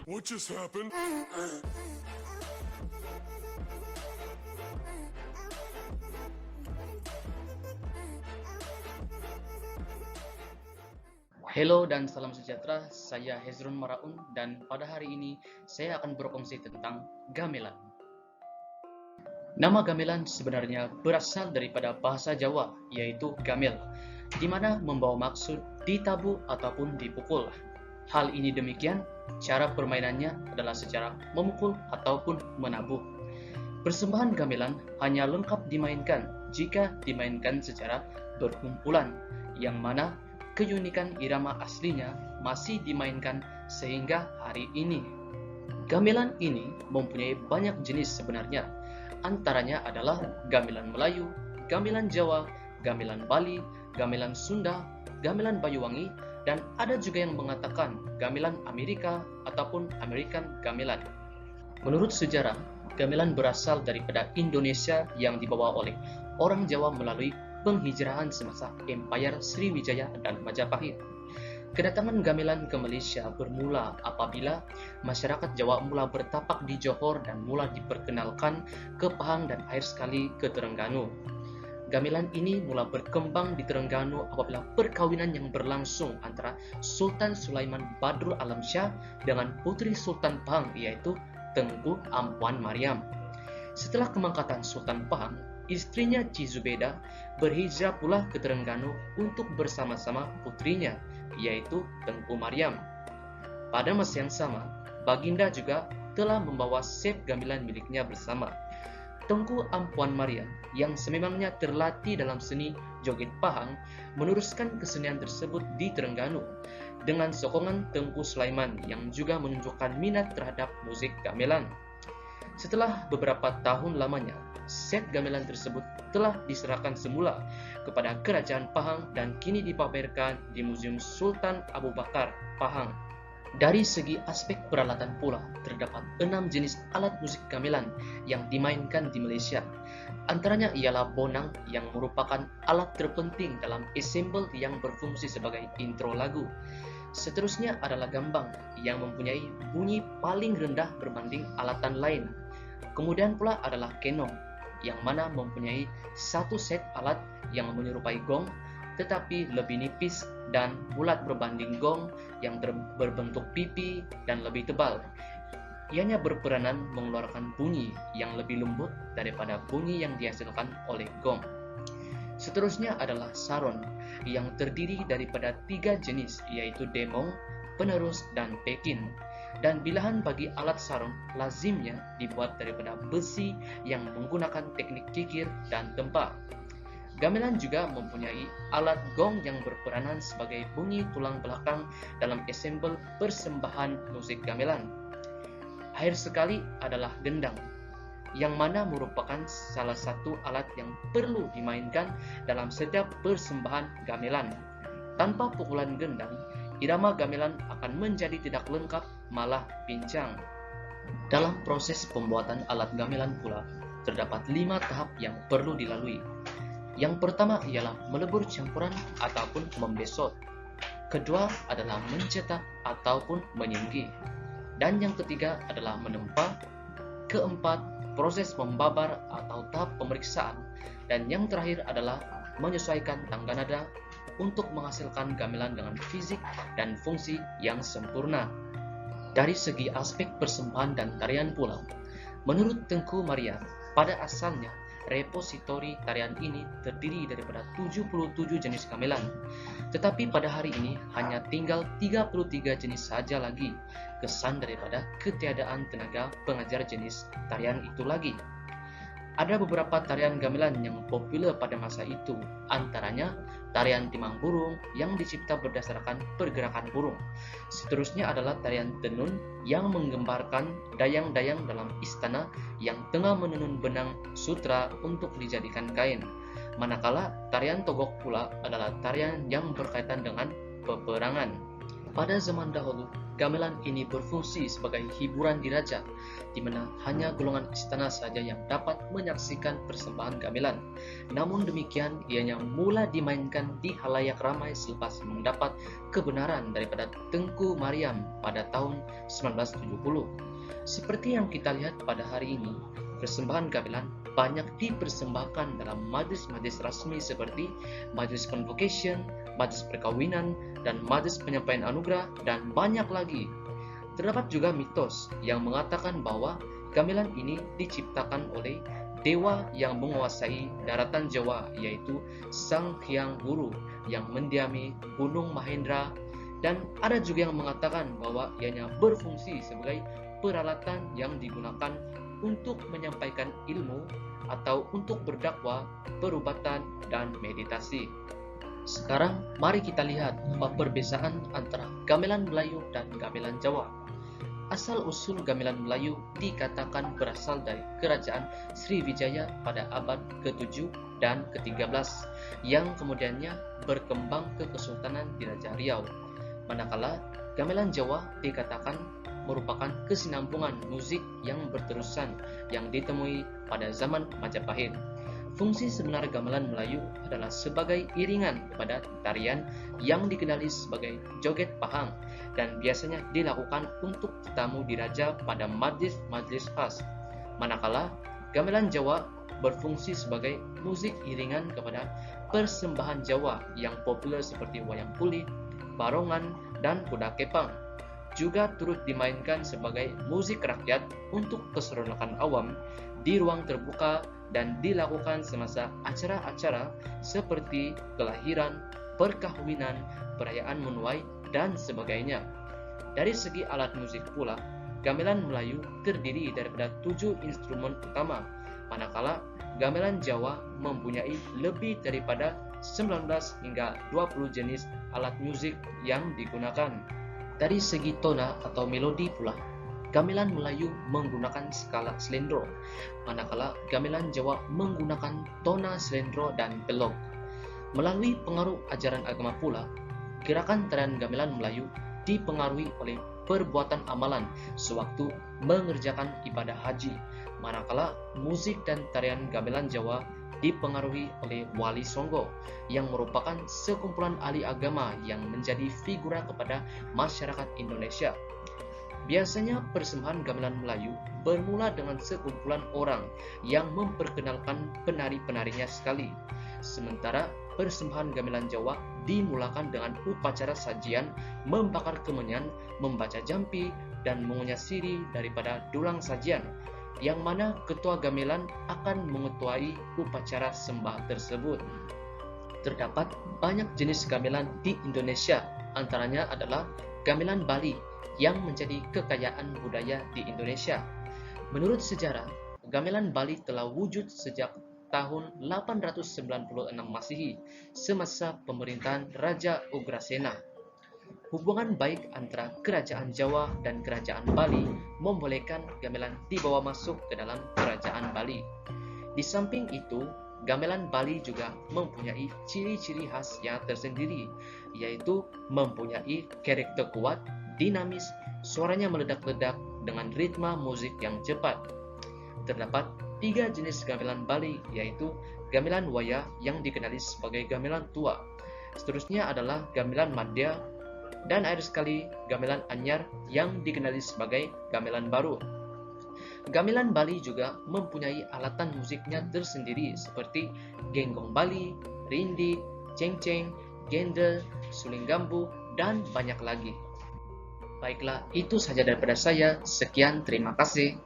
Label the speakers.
Speaker 1: What just happened?
Speaker 2: Hello dan salam sejahtera, saya Hezron Maraun dan pada hari ini saya akan berkongsi tentang gamelan. Nama gamelan sebenarnya berasal daripada bahasa Jawa, yaitu gamel, di mana membawa maksud ditabu ataupun dipukul. Hal ini demikian, cara permainannya adalah secara memukul ataupun menabuh. Persembahan gamelan hanya lengkap dimainkan jika dimainkan secara berkumpulan, yang mana keunikan irama aslinya masih dimainkan sehingga hari ini. Gamelan ini mempunyai banyak jenis sebenarnya. Antaranya adalah gamelan Melayu, gamelan Jawa, gamelan Bali, gamelan Sunda, gamelan Banyuwangi, dan ada juga yang mengatakan gamelan Amerika ataupun American gamelan. Menurut sejarah, gamelan berasal daripada Indonesia yang dibawa oleh orang Jawa melalui penghijrahan semasa Empire Sriwijaya dan Majapahit. Kedatangan gamelan ke Malaysia bermula apabila masyarakat Jawa mula bertapak di Johor dan mula diperkenalkan ke Pahang dan akhir sekali ke Terengganu. Gamelan ini mula berkembang di Terengganu apabila perkawinan yang berlangsung antara Sultan Sulaiman Badrul Alam Shah dengan putri Sultan Pahang yaitu Tengku Ampuan Mariam. Setelah kemangkatan Sultan Pahang, istrinya Ci Zubeda berhijrah pula ke Terengganu untuk bersama-sama putrinya, yaitu Tengku Mariam. Pada masa yang sama, Baginda juga telah membawa sep gamelan miliknya bersama. Tengku Ampuan Mariam, yang sememangnya terlatih dalam seni joget Pahang, meneruskan kesenian tersebut di Terengganu dengan sokongan Tengku Sulaiman yang juga menunjukkan minat terhadap musik gamelan. Setelah beberapa tahun lamanya, set gamelan tersebut telah diserahkan semula kepada Kerajaan Pahang dan kini dipamerkan di Museum Sultan Abu Bakar, Pahang. Dari segi aspek peralatan pula, terdapat 6 jenis alat musik gamelan yang dimainkan di Malaysia. Antaranya ialah bonang yang merupakan alat terpenting dalam ensemble yang berfungsi sebagai intro lagu. Seterusnya adalah gambang yang mempunyai bunyi paling rendah berbanding alatan lain. Kemudian pula adalah kenong yang mana mempunyai satu set alat yang menyerupai gong tetapi lebih nipis dan bulat berbanding gong yang berbentuk pipi dan lebih tebal. Ianya berperanan mengeluarkan bunyi yang lebih lembut daripada bunyi yang dihasilkan oleh gong. Seterusnya adalah saron yang terdiri daripada 3 jenis yaitu demong, penerus, dan pekin. Dan bilahan bagi alat sarung lazimnya dibuat daripada besi yang menggunakan teknik kikir dan tempa. Gamelan juga mempunyai alat gong yang berperanan sebagai bunyi tulang belakang dalam ensemble persembahan musik gamelan. Akhir sekali adalah gendang, yang mana merupakan salah satu alat yang perlu dimainkan dalam setiap persembahan gamelan. Tanpa pukulan gendang, irama gamelan akan menjadi tidak lengkap, malah pincang. Dalam proses pembuatan alat gamelan pula, terdapat 5 tahap yang perlu dilalui. Yang pertama ialah melebur campuran ataupun membesot. Kedua adalah mencetak ataupun menyinggi. Dan yang ketiga adalah menempa. Keempat, proses membabar atau tahap pemeriksaan. Dan yang terakhir adalah menyesuaikan tangga nada untuk menghasilkan gamelan dengan fisik dan fungsi yang sempurna. Dari segi aspek persembahan dan tarian pula, menurut Tengku Mariam, pada asalnya repositori tarian ini terdiri daripada 77 jenis gamelan. Tetapi pada hari ini hanya tinggal 33 jenis saja lagi, kesan daripada ketiadaan tenaga pengajar jenis tarian itu lagi. Ada beberapa tarian gamelan yang populer pada masa itu, antaranya tarian timang burung yang dicipta berdasarkan pergerakan burung. Seterusnya adalah tarian tenun yang menggambarkan dayang-dayang dalam istana yang tengah menenun benang sutra untuk dijadikan kain. Manakala tarian togok pula adalah tarian yang berkaitan dengan peperangan. Pada zaman dahulu, gamelan ini berfungsi sebagai hiburan diraja, di mana hanya golongan istana saja yang dapat menyaksikan persembahan gamelan. Namun demikian, ianya mula dimainkan di halayak ramai selepas mendapat kebenaran daripada Tengku Mariam pada tahun 1970. Seperti yang kita lihat pada hari ini, persembahan gamelan banyak dipersembahkan dalam majlis-majlis rasmi seperti majlis convocation, majlis perkawinan, dan majlis penyampaian anugerah, dan banyak lagi. Terdapat juga mitos yang mengatakan bahwa gamelan ini diciptakan oleh dewa yang menguasai daratan Jawa, yaitu Sang Hyang Wuru yang mendiami Gunung Mahendra, dan ada juga yang mengatakan bahwa ianya berfungsi sebagai peralatan yang digunakan untuk menyampaikan ilmu atau untuk berdakwah, perubatan, dan meditasi. Sekarang mari kita lihat perbedaan antara gamelan Melayu dan gamelan Jawa. Asal-usul gamelan Melayu dikatakan berasal dari kerajaan Sriwijaya pada abad ke-7 dan ke-13 yang kemudiannya berkembang ke Kesultanan Diraja Riau. Manakala gamelan Jawa dikatakan merupakan kesinambungan musik yang berterusan yang ditemui pada zaman Majapahit. Fungsi sebenar gamelan Melayu adalah sebagai iringan kepada tarian yang dikenali sebagai joget pahang dan biasanya dilakukan untuk tamu diraja pada majlis-majlis khas. Manakala gamelan Jawa berfungsi sebagai musik iringan kepada persembahan Jawa yang populer seperti wayang kulit, barongan, dan kuda kepang. Juga turut dimainkan sebagai musik rakyat untuk keseronokan awam di ruang terbuka dan dilakukan semasa acara-acara seperti kelahiran, perkawinan, perayaan menuai, dan sebagainya. Dari segi alat musik pula, gamelan Melayu terdiri daripada 7 instrumen utama, manakala gamelan Jawa mempunyai lebih daripada 19 hingga 20 jenis alat musik yang digunakan. Dari segi tona atau melodi pula, gamelan Melayu menggunakan skala slendro, manakala gamelan Jawa menggunakan tona slendro dan belok. Melalui pengaruh ajaran agama pula, gerakan tarian gamelan Melayu dipengaruhi oleh perbuatan amalan sewaktu mengerjakan ibadah haji, manakala musik dan tarian gamelan Jawa dipengaruhi oleh Wali Songo yang merupakan sekumpulan ahli agama yang menjadi figura kepada masyarakat Indonesia. Biasanya persembahan gamelan Melayu bermula dengan sekumpulan orang yang memperkenalkan penari-penarinya sekali. Sementara persembahan gamelan Jawa dimulakan dengan upacara sajian, membakar kemenyan, membaca jampi, dan mengunyah siri daripada dulang sajian, yang mana ketua gamelan akan mengetuai upacara sembah tersebut. Terdapat banyak jenis gamelan di Indonesia, antaranya adalah gamelan Bali yang menjadi kekayaan budaya di Indonesia. Menurut sejarah, gamelan Bali telah wujud sejak tahun 896 Masehi semasa pemerintahan Raja Ugrasena. Hubungan baik antara kerajaan Jawa dan kerajaan Bali membolehkan gamelan dibawa masuk ke dalam kerajaan Bali. Di samping itu, gamelan Bali juga mempunyai ciri-ciri khas yang tersendiri, yaitu mempunyai karakter kuat, dinamis, suaranya meledak-ledak dengan ritme musik yang cepat. Terdapat 3 jenis gamelan Bali, yaitu gamelan Waya yang dikenali sebagai gamelan tua. Seterusnya adalah gamelan Madya, dan akhir sekali gamelan Anyar yang dikenali sebagai gamelan baru. Gamelan Bali juga mempunyai alatan musiknya tersendiri seperti genggong Bali, rindi, cengceng, gendel, suling gambu, dan banyak lagi. Baiklah, itu saja daripada saya. Sekian, terima kasih.